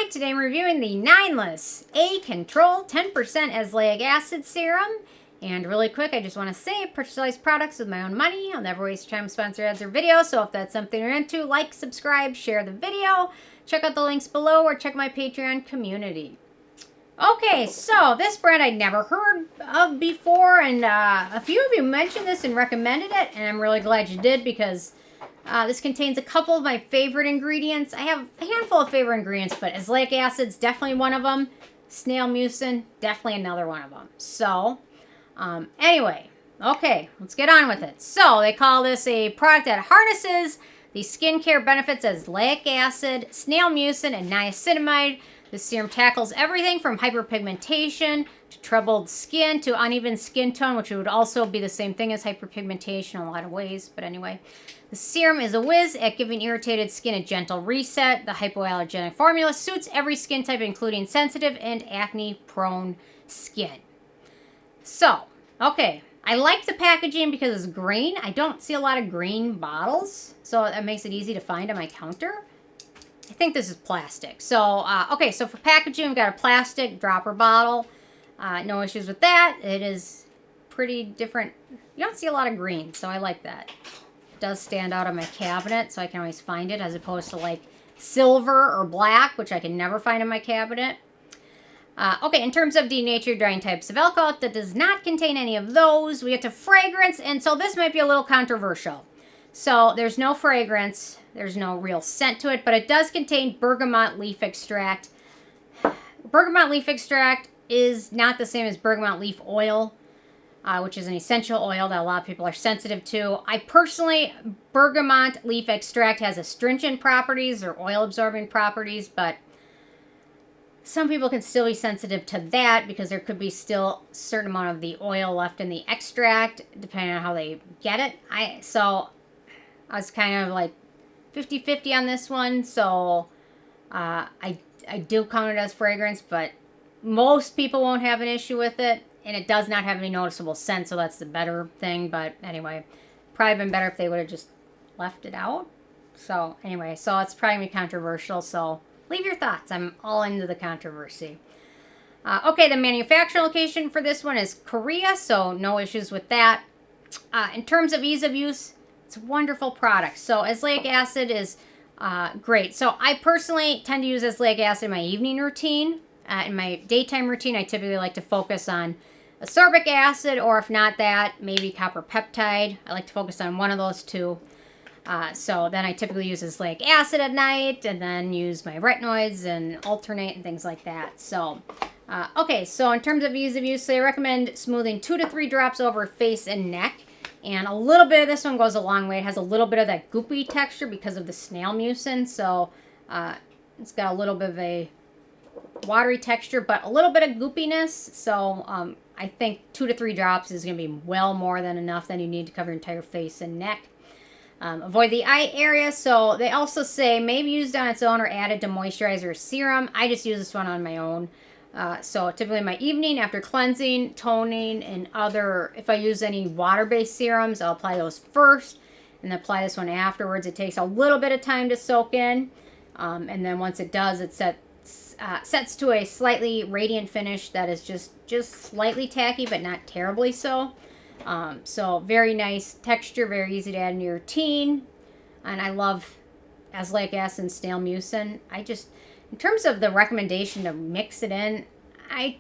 Hi, today I'm reviewing the NINELESS A-Control 10% Azelaic Acid Serum. And really quick, I just want to say, I purchase all these products with my own money. I'll never waste time sponsoring ads or videos, so if that's something you're into, like, subscribe, share the video, check out the links below, or check my Patreon community. Okay, so this brand I'd never heard of before, and a few of you mentioned this and recommended it, and I'm really glad you did because this contains a couple of my favorite ingredients. I have a handful of favorite ingredients, but azelaic acid's definitely one of them. Snail mucin, definitely another one of them. So, anyway, okay, let's get on with it. So, they call this a product that harnesses the skincare benefits of azelaic acid, snail mucin, and niacinamide. This serum tackles everything from hyperpigmentation to troubled skin to uneven skin tone, which would also be the same thing as hyperpigmentation in a lot of ways. But anyway, the serum is a whiz at giving irritated skin a gentle reset. The hypoallergenic formula suits every skin type, including sensitive and acne-prone skin. So, okay, I like the packaging because it's green. I don't see a lot of green bottles, so that makes it easy to find on my counter. I think this is plastic. So, okay, so for packaging, we've got a plastic dropper bottle. No issues with that. It is pretty different. You don't see a lot of green, so I like that. It does stand out on my cabinet, so I can always find it, as opposed to, like, silver or black, which I can never find in my cabinet. Okay, in terms of denatured drying types of alcohol, that does not contain any of those. We get to fragrance, and so this might be a little controversial. So, there's no fragrance. There's no real scent to it, but it does contain bergamot leaf extract. Bergamot leaf extract is not the same as bergamot leaf oil, which is an essential oil that a lot of people are sensitive to. I personally, bergamot leaf extract has astringent properties or oil-absorbing properties, but some people can still be sensitive to that because there could be still a certain amount of the oil left in the extract, depending on how they get it. So I was kind of like 50-50 on this one, so I do count it as fragrance, but most people won't have an issue with it, and it does not have any noticeable scent, so that's the better thing. But anyway, probably been better if they would have just left it out. So anyway, so it's probably going to be controversial, so leave your thoughts. I'm all into the controversy. Okay, the manufacturing location for this one is Korea, so no issues with that. In terms of ease of use, it's a wonderful product. So azelaic acid is great. So I personally tend to use azelaic acid in my evening routine. In my daytime routine, I typically like to focus on ascorbic acid, or if not that, maybe copper peptide. I like to focus on one of those two. So then I typically use azelaic acid at night, and then use my retinoids and alternate and things like that. So, okay, so in terms of ease of use, I recommend smoothing 2 to 3 drops over face and neck. And a little bit of this one goes a long way. It has a little bit of that goopy texture because of the snail mucin. So it's got a little bit of a watery texture, but a little bit of goopiness. So I think 2 to 3 drops is going to be well more than enough than you need to cover your entire face and neck. Avoid the eye area. So they also say maybe used on its own or added to moisturizer or serum. I just use this one on my own. So typically my evening after cleansing, toning, and if I use any water-based serums, I'll apply those first and then apply this one afterwards. It takes a little bit of time to soak in. And then once it does, it sets to a slightly radiant finish that is just slightly tacky, but not terribly so. So very nice texture, very easy to add in your routine. And I love azelaic acid and snail mucin. In terms of the recommendation to mix it in, I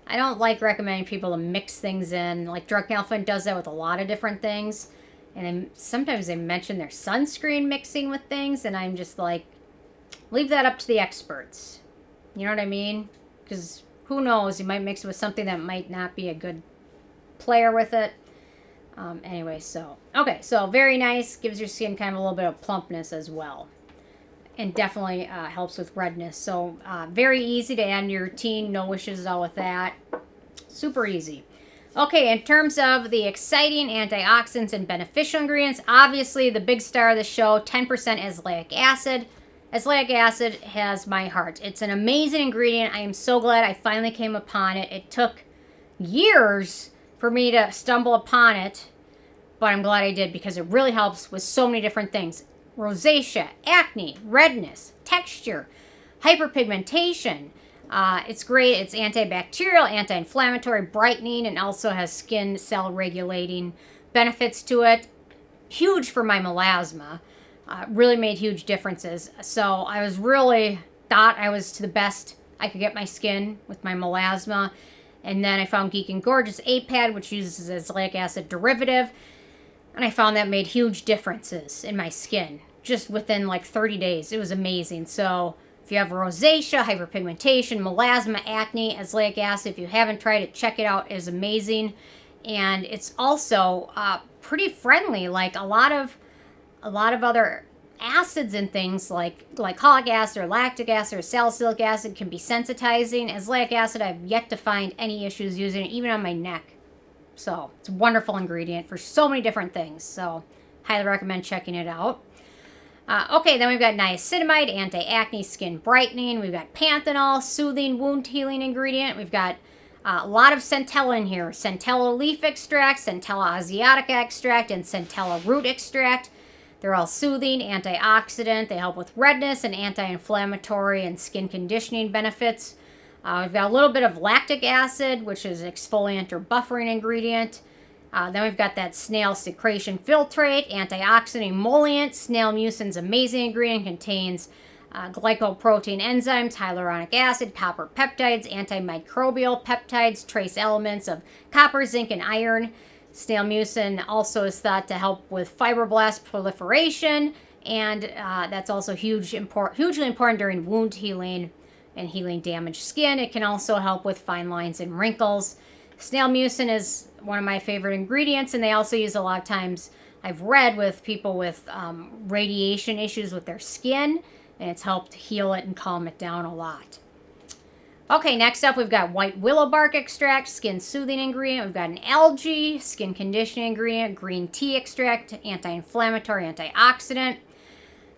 don't like recommending people to mix things in. Like Drunk Elephant does that with a lot of different things. And then sometimes they mention their sunscreen mixing with things, and I'm just like, leave that up to the experts. You know what I mean? Because who knows, you might mix it with something that might not be a good player with it. Anyway, so, okay, so very nice. Gives your skin kind of a little bit of plumpness as well. And definitely helps with redness. So very easy to add in your routine. No issues at all with that. Super easy. Okay, in terms of the exciting antioxidants and beneficial ingredients, obviously the big star of the show, 10% azelaic acid. Azelaic acid has my heart. It's an amazing ingredient. I am so glad I finally came upon it. It took years for me to stumble upon it, but I'm glad I did because it really helps with so many different things. Rosacea, acne, redness, texture, Hyperpigmentation. It's great. It's antibacterial, anti-inflammatory, brightening, and also has skin cell regulating benefits to it. Huge for my melasma. Really made huge differences. So I was really thought I was to the best I could get my skin with my melasma. And then I found Geek and Gorgeous A-Pad, which uses azelaic acid derivative. And I found that made huge differences in my skin just within like 30 days. It was amazing. So if you have rosacea, hyperpigmentation, melasma, acne, azelaic acid, if you haven't tried it, check it out. It is amazing. And it's also pretty friendly. Like a lot of other acids and things like glycolic acid or lactic acid or salicylic acid can be sensitizing. Azelaic acid, I've yet to find any issues using it, even on my neck. So it's a wonderful ingredient for so many different things. So highly recommend checking it out. Okay, then we've got niacinamide, anti-acne, skin brightening. We've got Panthenol, soothing, wound healing ingredient. We've got a lot of Centella in here. Centella leaf extract, Centella Asiatica extract, and Centella root extract. They're all soothing, antioxidant. They help with redness and anti-inflammatory and skin conditioning benefits. We've got a little bit of lactic acid, which is exfoliant or buffering ingredient. Then we've got that Snail Secretion Filtrate, antioxidant emollient. Snail mucin's amazing ingredient, contains glycoprotein enzymes, hyaluronic acid, copper peptides, antimicrobial peptides, trace elements of copper, zinc, and iron. Snail mucin also is thought to help with fibroblast proliferation, and that's also hugely important during wound healing and healing damaged skin. It can also help with fine lines and wrinkles. Snail mucin is one of my favorite ingredients, and they also use a lot of times, I've read, with people with radiation issues with their skin, and it's helped heal it and calm it down a lot. Okay, next up we've got white willow bark extract, skin soothing ingredient. We've got an algae, skin conditioning ingredient, green tea extract, anti-inflammatory, antioxidant.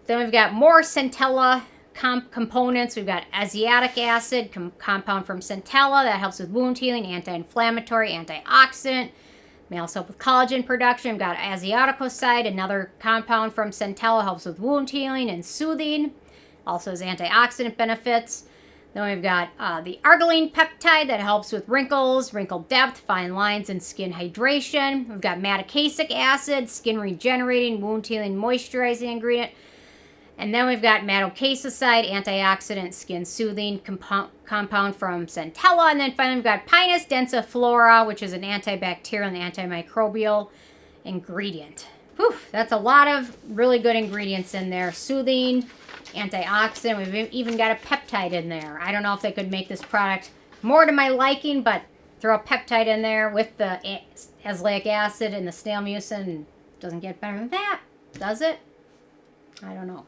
Then we've got more Centella components. We've got Asiatic acid, compound from Centella that helps with wound healing, anti-inflammatory, antioxidant. May also help with collagen production. We've got Asiaticoside, another compound from Centella, helps with wound healing and soothing. Also has antioxidant benefits. Then we've got the arginine peptide that helps with wrinkles, wrinkle depth, fine lines, and skin hydration. We've got madecassic acid, skin regenerating, wound healing, moisturizing ingredient. And then we've got madecassoside, antioxidant, skin soothing compound from Centella. And then finally we've got Pinus densiflora, which is an antibacterial and antimicrobial ingredient. Whew, that's a lot of really good ingredients in there. Soothing, antioxidant. We've even got a peptide in there. I don't know if they could make this product more to my liking, but throw a peptide in there with the azelaic acid and the snail mucin. Doesn't get better than that, does it? I don't know.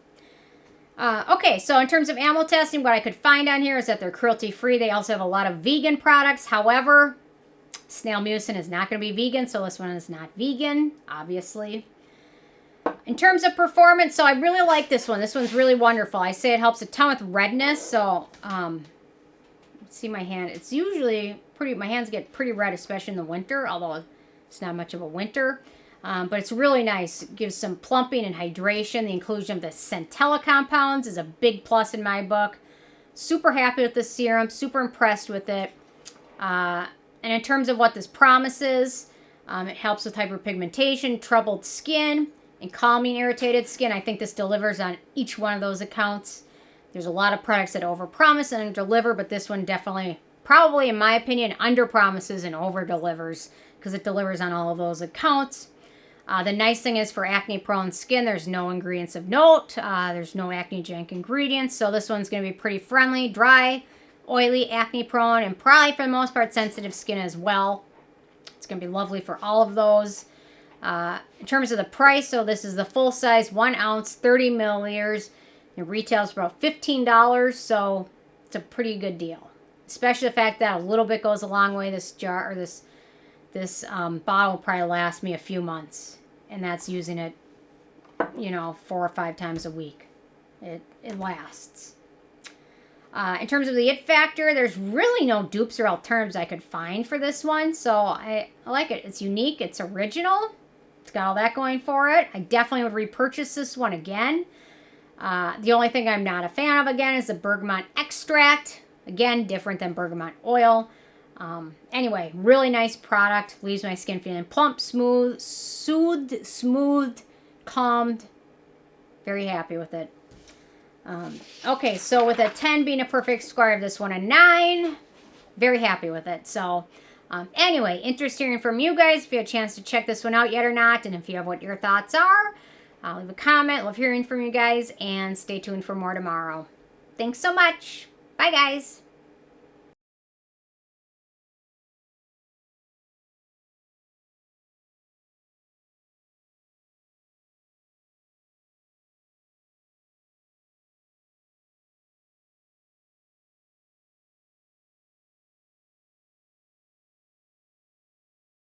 Okay, so in terms of animal testing, what I could find on here is that they're cruelty-free. They also have a lot of vegan products. However, snail mucin is not going to be vegan, so this one is not vegan, obviously. In terms of performance, so I really like this one. This one's really wonderful. I say it helps a ton with redness. So, see my hand. It's usually my hands get pretty red, especially in the winter, although it's not much of a winter. But it's really nice. It gives some plumping and hydration. The inclusion of the Centella compounds is a big plus in my book. Super happy with this serum. Super impressed with it. And in terms of what this promises, it helps with hyperpigmentation, troubled skin, and calming irritated skin. I think this delivers on each one of those accounts. There's a lot of products that overpromise and underdeliver, but this one definitely, probably in my opinion, underpromises and overdelivers because it delivers on all of those accounts. The nice thing is for acne-prone skin, there's no ingredients of note. There's no acne-genic ingredients, so this one's going to be pretty friendly, dry, oily, acne-prone, and probably for the most part sensitive skin as well. It's going to be lovely for all of those. In terms of the price, so this is the full size, 1 ounce, 30 milliliters. It retails for about $15, so it's a pretty good deal. Especially the fact that a little bit goes a long way. This jar, or this bottle will probably last me a few months. And that's using it, 4 or 5 times a week. It lasts. In terms of the it factor, there's really no dupes or alternatives I could find for this one. So I like it. It's unique. It's original. It's got all that going for it. I definitely would repurchase this one again. The only thing I'm not a fan of, again, is the bergamot extract. Again, different than bergamot oil. Anyway, really nice product. Leaves my skin feeling plump, smooth, soothed, calmed. Very happy with it. Okay, so with a 10 being a perfect score, I have this one a 9. Very happy with it. So anyway, interested hearing from you guys if you had a chance to check this one out yet or not, and if you have what your thoughts are. Leave a comment. Love hearing from you guys, and stay tuned for more tomorrow. Thanks so much. Bye, guys.